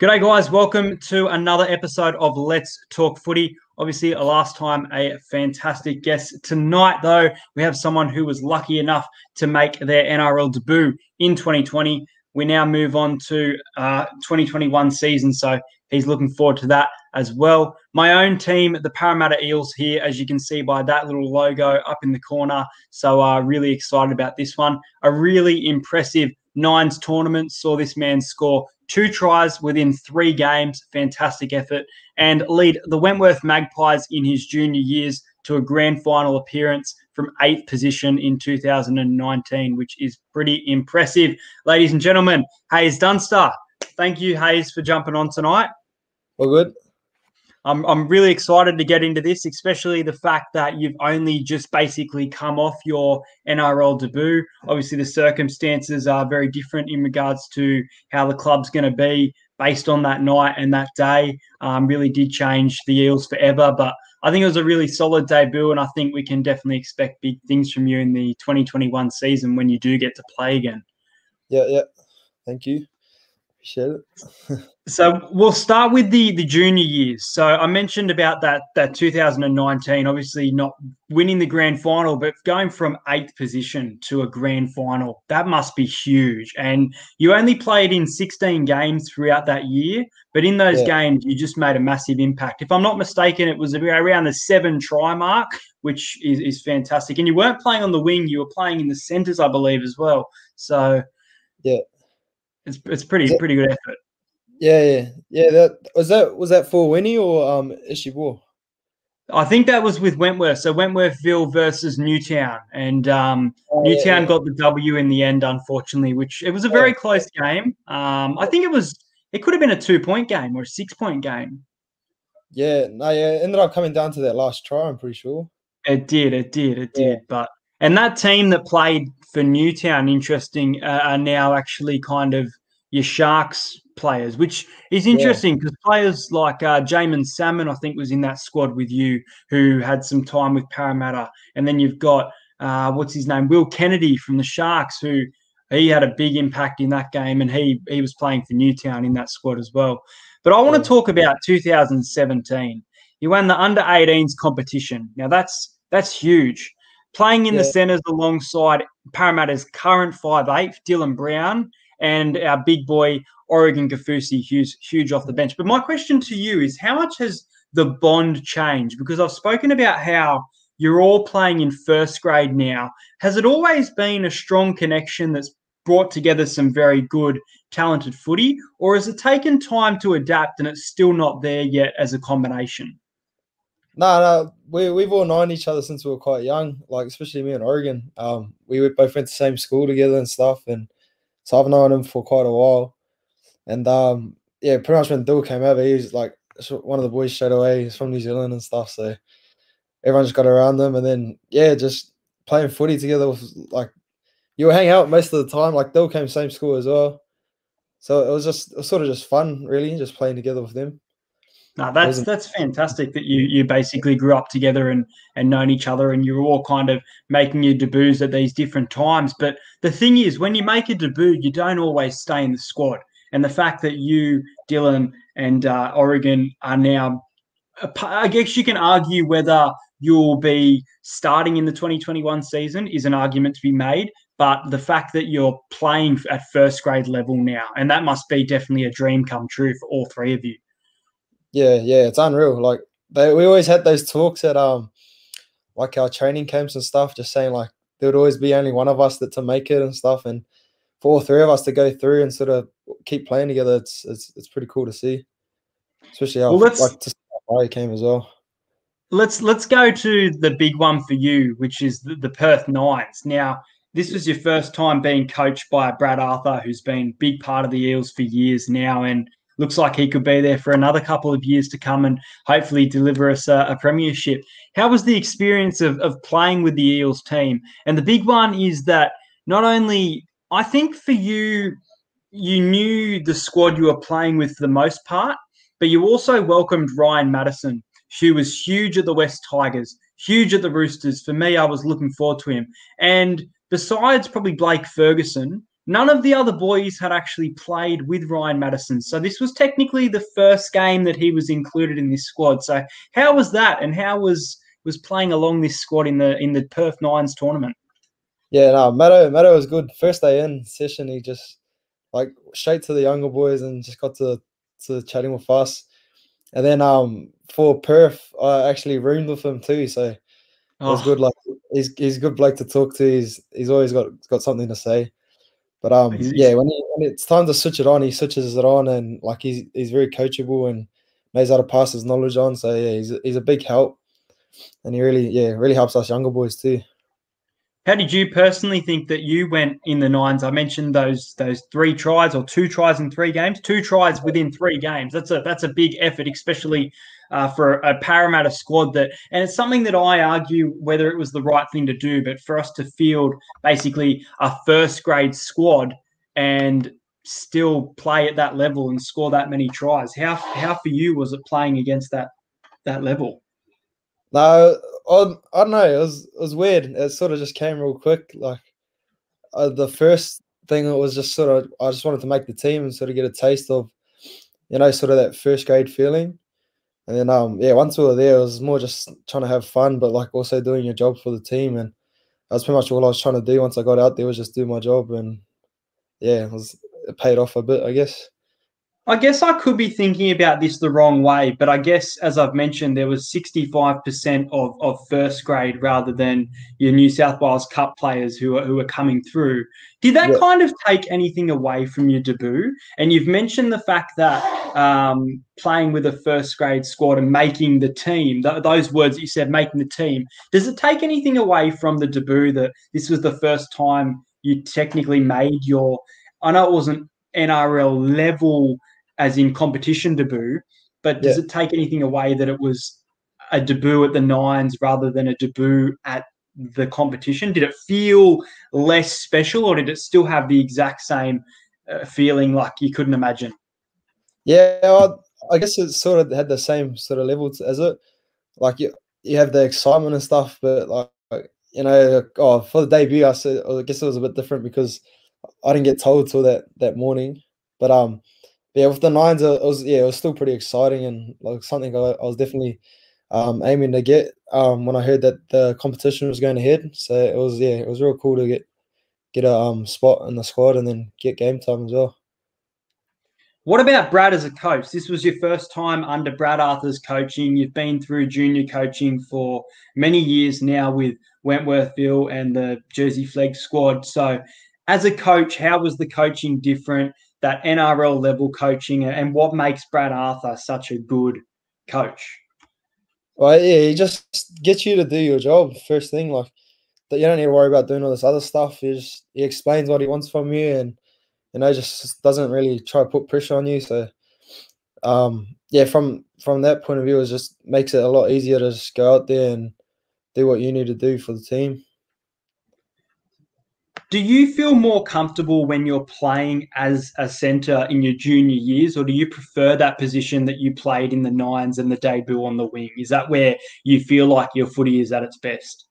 G'day, guys. Welcome to another episode of Let's Talk Footy. Obviously, last time a fantastic guest. Tonight, though, we have someone who was lucky enough to make their NRL debut in 2020. We now move on to 2021 season, so he's looking forward to that as well. My own team, the Parramatta Eels here, as you can see by that little logo up in the corner. So really excited about this one. A really impressive Nines tournament saw this man score 2 tries within 3 games, fantastic effort, and lead the Wentworth Magpies in his junior years to a grand final appearance from 8th position in 2019, which is pretty impressive. Ladies and gentlemen, Haze Dunster. Thank you, Haze, for jumping on tonight. All good. I'm really excited to get into this, especially the fact that you've only just basically come off your NRL debut. Obviously, the circumstances are very different in regards to how the club's going to be based on that night and that day. Really did change the Eels forever, but I think it was a really solid debut, and I think we can definitely expect big things from you in the 2021 season when you do get to play again. Yeah. Thank you. Appreciate it. So we'll start with the junior years. So I mentioned about that 2019, obviously not winning the grand final, but going from 8th position to a grand final, that must be huge. And you only played in 16 games throughout that year, but in those games, you just made a massive impact. If I'm not mistaken, it was around the 7 try mark, which is fantastic. And you weren't playing on the wing, you were playing in the centres, I believe, as well. So yeah, it's pretty good effort. Yeah. That was that for Winnie or Issue War? I think that was with Wentworth. So Wentworthville versus Newtown, and Newtown got the W in the end, unfortunately. Which it was a very close game. I think it could have been a 2-point game or a 6-point game. It ended up coming down to that last try. I'm pretty sure it did. But and that team that played for Newtown, interesting, are now actually kind of your Sharks players, which is interesting because players like Jamin Salmon, I think, was in that squad with you, who had some time with Parramatta. And then you've got, what's his name, Will Kennedy from the Sharks, who he had a big impact in that game, and he was playing for Newtown in that squad as well. But I want to talk about 2017. You won the under-18s competition. Now, that's huge. Playing in the centres alongside Parramatta's current 5'8", Dylan Brown, and our big boy, Oregon Kaufusi, huge off the bench. But my question to you is, how much has the bond changed? Because I've spoken about how you're all playing in first grade now. Has it always been a strong connection that's brought together some very good, talented footy? Or has it taken time to adapt and it's still not there yet as a combination? No, we've all known each other since we were quite young, like especially me and Oregon. We both went to the same school together and stuff, and so I've known him for quite a while. And pretty much when Dill came over, he was like one of the boys straight away. He's from New Zealand and stuff, so everyone just got around them. And then just playing footy together was like you were hanging out most of the time. Like Dill came same school as well, so it was sort of just fun, really, just playing together with them. No, that's fantastic that you basically grew up together and known each other, and you're all kind of making your debuts at these different times. But the thing is, when you make a debut, you don't always stay in the squad. And the fact that you, Dylan, and Oregon are now, I guess you can argue whether you'll be starting in the 2021 season is an argument to be made. But the fact that you're playing at first grade level now, and that must be definitely a dream come true for all 3 of you. Yeah, it's unreal. Like we always had those talks at like our training camps and stuff, just saying like there would always be only one of us to make it and stuff, and for all 3 of us to go through and sort of keep playing together, it's pretty cool to see, especially how I came as well. Let's go to the big one for you, which is the Perth Nines. Now, this was your first time being coached by Brad Arthur, who's been a big part of the Eels for years now, and looks like he could be there for another couple of years to come and hopefully deliver us a premiership. How was the experience of playing with the Eels team? And the big one is that not only, I think for you, you knew the squad you were playing with for the most part, but you also welcomed Ryan Madison, who was huge at the West Tigers, huge at the Roosters. For me, I was looking forward to him. And besides probably Blake Ferguson, none of the other boys had actually played with Ryan Madison. So this was technically the first game that he was included in this squad. So how was that, and how was playing along this squad in the Perth Nines tournament? Yeah, no, Matto was good. First day in session, he just like straight to the younger boys and just got to chatting with us. And then for Perth, I actually roomed with him too, so it was good. Like he's a good bloke to talk to. He's always got something to say. But yeah, when it's time to switch it on, he switches it on, and like he's very coachable and knows how to pass his knowledge on. So yeah, he's a big help, and he really helps us younger boys too. How did you personally think that you went in the Nines? I mentioned those 3 tries or 2 tries in 3 games, 2 tries within 3 games. That's a big effort, especially for a Parramatta squad and it's something that I argue whether it was the right thing to do, but for us to field basically a first grade squad and still play at that level and score that many tries. How for you was it playing against that level? No, I don't know. It was weird. It sort of just came real quick. Like the first thing, it was just I just wanted to make the team and sort of get a taste of, sort of that first grade feeling. And then yeah, once we were there, it was more just trying to have fun, but like also doing your job for the team. And that's pretty much all I was trying to do once I got out there, was just do my job. And yeah, it paid off a bit, I guess. I guess I could be thinking about this the wrong way, but I guess, as I've mentioned, there was 65% of first grade rather than your New South Wales Cup players who are coming through. Did that kind of take anything away from your debut? And you've mentioned the fact that playing with a first grade squad and making the team, those words that you said, making the team, does it take anything away from the debut that this was the first time you technically made your, I know it wasn't NRL level as in competition debut, but does it take anything away that it was a debut at the Nines rather than a debut at the competition? Did it feel less special, or did it still have the exact same feeling like you couldn't imagine? Yeah, I guess it sort of had the same sort of level as it. Like you have the excitement and stuff, but like for the debut, I guess it was a bit different because I didn't get told till that morning. But yeah, with the Nines, it was still pretty exciting and like something I was definitely aiming to get when I heard that the competition was going ahead. So it was real cool to get a spot in the squad and then get game time as well. What about Brad as a coach? This was your first time under Brad Arthur's coaching. You've been through junior coaching for many years now with Wentworthville and the Jersey Flegg squad. So, as a coach, how was the coaching different, that NRL level coaching, and what makes Brad Arthur such a good coach? Well, yeah, he just gets you to do your job first thing. Like, that you don't need to worry about doing all this other stuff. He explains what he wants from you, and just doesn't really try to put pressure on you. So, yeah, from that point of view, it just makes it a lot easier to just go out there and do what you need to do for the team. Do you feel more comfortable when you're playing as a centre in your junior years, or do you prefer that position that you played in the Nines and the debut on the wing? Is that where you feel like your footy is at its best?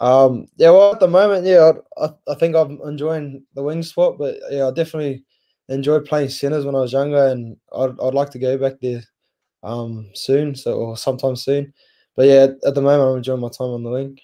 Yeah, well, at the moment, yeah, I think I'm enjoying the wing spot, but yeah, I definitely enjoyed playing centres when I was younger, and I'd like to go back there soon, or sometime soon. But yeah, at the moment, I'm enjoying my time on the wing.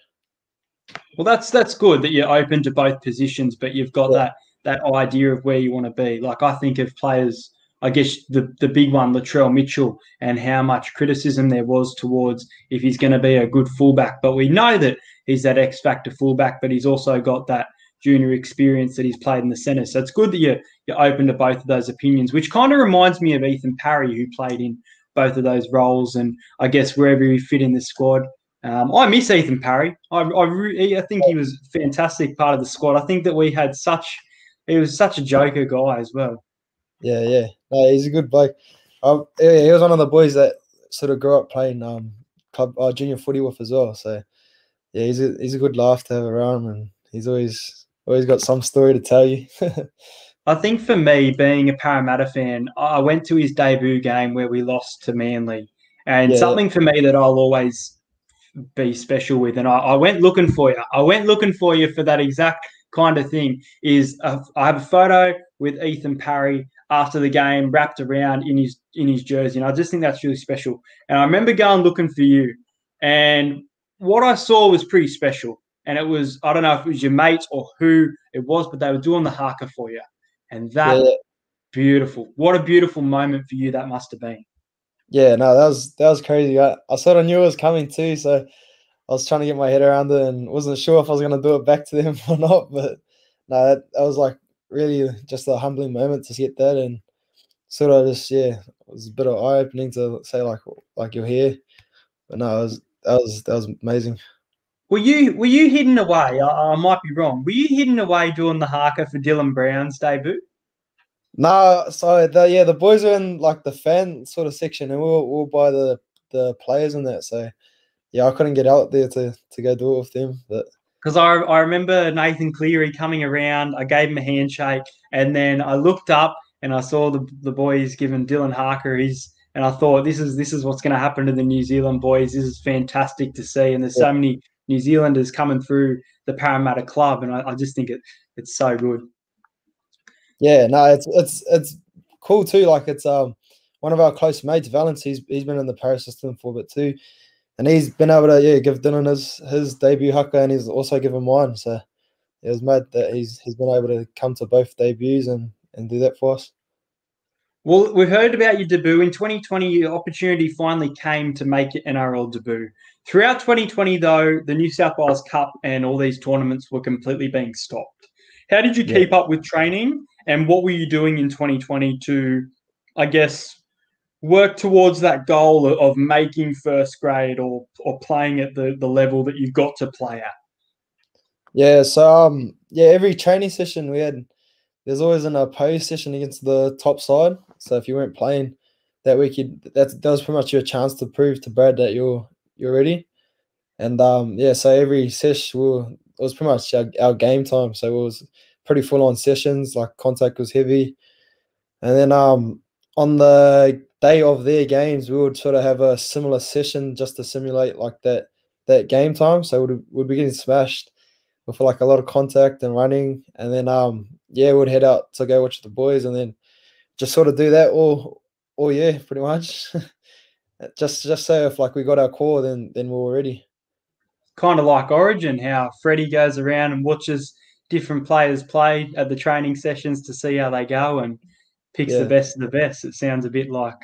Well, that's good that you're open to both positions, but you've got that idea of where you want to be. Like, I think of players, I guess the big one, Latrell Mitchell, and how much criticism there was towards if he's going to be a good fullback. But we know that he's that X factor fullback, but he's also got that junior experience that he's played in the centre. So it's good that you're open to both of those opinions, which kind of reminds me of Ethan Parry, who played in both of those roles, and I guess wherever he fit in the squad. I miss Ethan Parry. I think he was a fantastic part of the squad. I think that he was such a joker guy as well. Yeah. No, he's a good bloke. Yeah, he was one of the boys that sort of grew up playing club junior footy with as well. So yeah, he's a good laugh to have around, and he's always got some story to tell you. I think for me, being a Parramatta fan, I went to his debut game where we lost to Manly, and something for me that I'll always be special with. And I went looking for you. I went looking for you for that exact kind of thing is I have a photo with Ethan Parry after the game wrapped around in his jersey, and I just think that's really special. And I remember going looking for you, and what I saw was pretty special. And it was, I don't know if it was your mates or who it was, but they were doing the haka for you. And that, beautiful. What a beautiful moment for you that must have been. Yeah, no, that was crazy. I sort of knew it was coming too, so I was trying to get my head around it and wasn't sure if I was going to do it back to them or not. But no, that was like really just a humbling moment to get that, and sort of just, yeah, it was a bit of eye opening to say like you're here. But no, that was amazing. Were you hidden away? I might be wrong. Were you hidden away doing the haka for Dylan Brown's debut? No, so the boys were in like the fan sort of section, and we were by the players and that. So yeah, I couldn't get out there to go do it with them. But because I remember Nathan Cleary coming around. I gave him a handshake, and then I looked up and I saw the boys giving Dylan Harker his, and I thought this is what's going to happen to the New Zealand boys. This is fantastic to see, and there's so many New Zealanders coming through the Parramatta club, and I just think it's so good. Yeah, no, it's cool too. Like it's one of our close mates, Valence. He's been in the Paris system for a bit too, and he's been able to give Dylan his debut haka, and he's also given mine. So it was mad that he's been able to come to both debuts and do that for us. Well, we've heard about your debut in 2020. Your opportunity finally came to make your NRL debut. Throughout 2020, though, the New South Wales Cup and all these tournaments were completely being stopped. How did you keep up with training, and what were you doing in 2020 to, I guess, work towards that goal of making first grade or playing at the level that you've got to play at? Yeah, so every training session there's always an opposed session against the top side. So if you weren't playing that week, that was pretty much your chance to prove to Brad that you're ready. And so every session it was pretty much our game time. So it was pretty full on sessions. Like contact was heavy, and then on the day of their games, we would sort of have a similar session just to simulate like that game time. So we'd be getting smashed with like a lot of contact and running, and then we'd head out to go watch the boys, and then just sort of do that all year pretty much. just so if like we got our core, then we were ready. Kind of like Origin, how Freddie goes around and watches different players play at the training sessions to see how they go and picks the best of the best. It sounds a bit like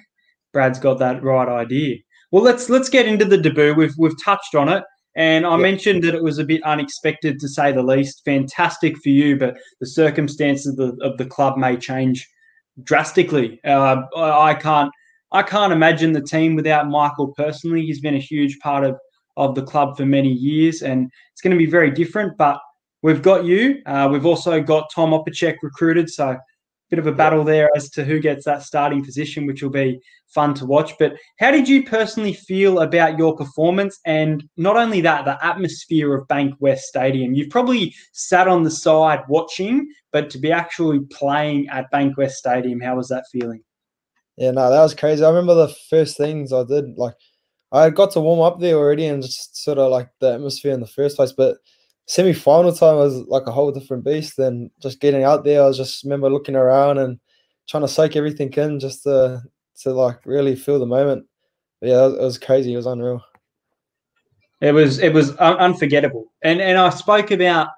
Brad's got that right idea. Well, let's get into the debut. We've touched on it, and I mentioned that it was a bit unexpected to say the least. Fantastic for you, but the circumstances of the club may change drastically. I can't imagine the team without Michael personally. He's been a huge part of the club for many years, and it's going to be very different. But we've got you. We've also got Tom Opacek recruited, so a bit of a battle there as to who gets that starting position, which will be fun to watch. But how did you personally feel about your performance? And not only that, the atmosphere of Bank West Stadium. You've probably sat on the side watching, but to be actually playing at Bank West Stadium, how was that feeling? Yeah, no, that was crazy. I remember the first things I did, like I got to warm up there already and just sort of like the atmosphere in the first place. But semi-final time was like a whole different beast. And just getting out there, I just remember looking around and trying to soak everything in just to like really feel the moment. But yeah, it was crazy. It was unreal. It was unforgettable. And I spoke about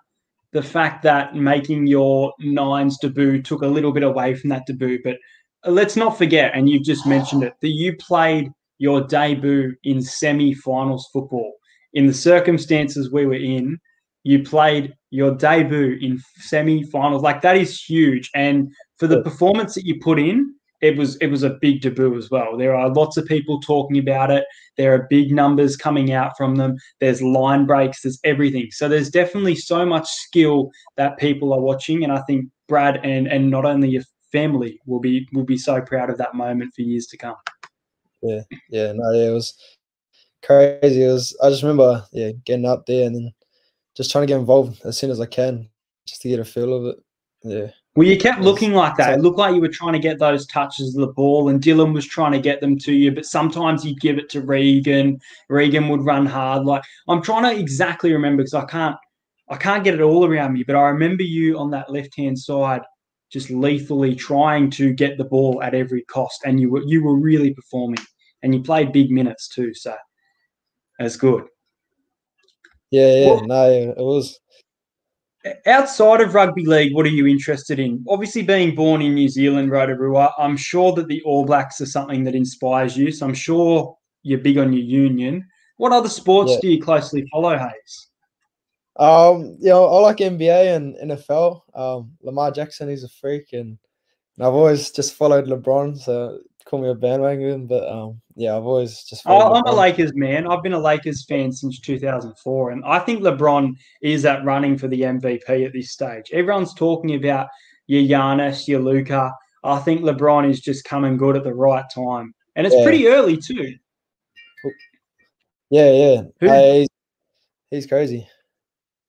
the fact that making your nines debut took a little bit away from that debut. But let's not forget, and you've just mentioned it, that you played your debut in semi-finals football. In the circumstances we were in, you played your debut in semi-finals. Like, that is huge. And for the performance that you put in, it was a big debut as well. There are lots of people talking about it. There are big numbers coming out from them. There's line breaks. There's everything. So there's definitely so much skill that people are watching. And I think Brad and not only your family will be so proud of that moment for years to come. Yeah, it was crazy. I just remember, getting up there and then just trying to get involved as soon as I can, just to get a feel of it. Yeah. Well, you kept looking like that. It looked like you were trying to get those touches of the ball, and Dylan was trying to get them to you. But sometimes you'd give it to Regan. Regan would run hard. Like, I'm trying to exactly remember because I can't I can't get it all around me, but I remember you on that left-hand side just lethally trying to get the ball at every cost, and you were really performing, and you played big minutes too, so that's good. Yeah, no, it was. Outside of rugby league, what are you interested in? Obviously, being born in New Zealand, Rotorua, I'm sure that the All Blacks are something that inspires you, so I'm sure you're big on your union. What other sports Yeah. do you closely follow, Haze? You know, I like NBA and NFL. Lamar Jackson, he's a freak, and I've always just followed LeBron, so call me a bandwagon, but yeah, I've always just followed I'm a LeBron. Lakers man. I've been a Lakers fan since 2004, and I think LeBron is at running for the MVP at this stage. Everyone's talking about your Giannis, your Luka. I think LeBron is just coming good at the right time, and it's Yeah, pretty early too. yeah. Who, He's crazy.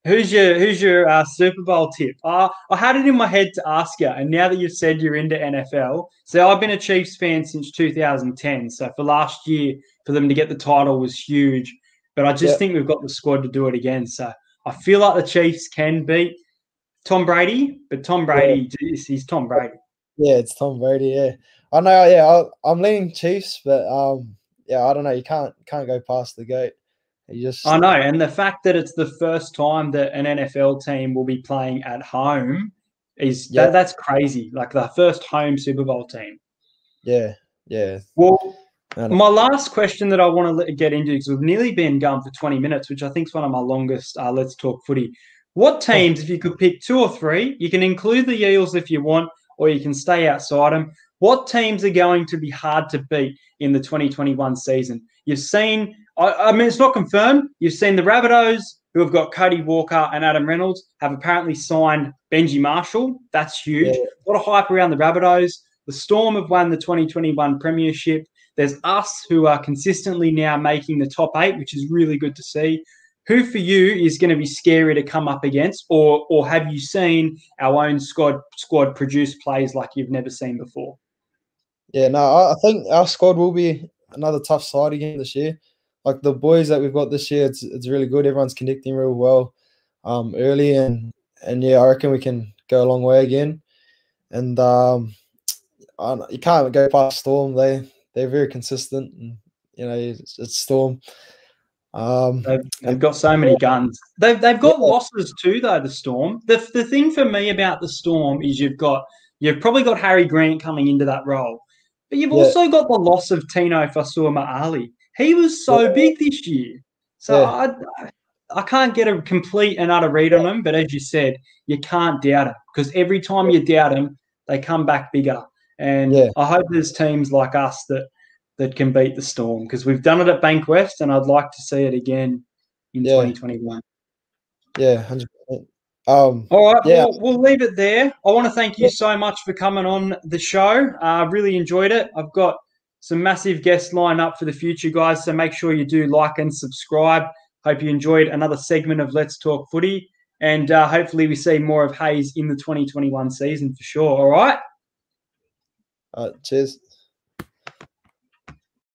Who's your Super Bowl tip? I had it in my head to ask you, and now that you've said you're into NFL, so I've been a Chiefs fan since 2010. So for last year, for them to get the title was huge, but I just think we've got the squad to do it again. So I feel like the Chiefs can beat Tom Brady, but Tom Brady, he's Tom Brady. Yeah, it's Tom Brady. Yeah, I know. Yeah, I'm leaning Chiefs, but yeah, I don't know. You can't go past the GOAT. I know, and the fact that it's the first time that an NFL team will be playing at home that's crazy. Like the first home Super Bowl team. Yeah. Well, my last question that I want to get into, because we've nearly been going for 20 minutes, which I think is one of my longest Let's Talk Footy. What teams, if you could pick 2 or 3, you can include the Eels if you want, or you can stay outside them. What teams are going to be hard to beat in the 2021 season? You've seen, I mean, it's not confirmed. You've seen the Rabbitohs, who have got Cody Walker and Adam Reynolds, have apparently signed Benji Marshall. That's huge. Yeah. A lot of hype around the Rabbitohs. The Storm have won the 2021 Premiership. There's us who are consistently now making the top 8, which is really good to see. Who for you is going to be scary to come up against, or have you seen our own squad produce plays like you've never seen before? Yeah, no, I think our squad will be another tough side again this year. Like the boys that we've got this year, it's really good. Everyone's connecting real well early, and yeah, I reckon we can go a long way again. And you can't go past Storm. They're very consistent, and you know it's Storm. They've got so many guns. They've got losses too, though. The Storm. The thing for me about the Storm is you've probably got Harry Grant coming into that role, but you've also got the loss of Tino Fasuama-Ali. He was so big this year, so I can't get a complete and utter read on him. But as you said, you can't doubt him, because every time you doubt him, they come back bigger. And I hope there's teams like us that can beat the Storm, because we've done it at Bankwest, and I'd like to see it again in 2021. Yeah, 100%. All right, we'll leave it there. I want to thank you so much for coming on the show. I really enjoyed it. I've got some massive guests lined up for the future, guys, so make sure you do like and subscribe. Hope you enjoyed another segment of Let's Talk Footy, and hopefully we see more of Haze in the 2021 season for sure. All right? Cheers.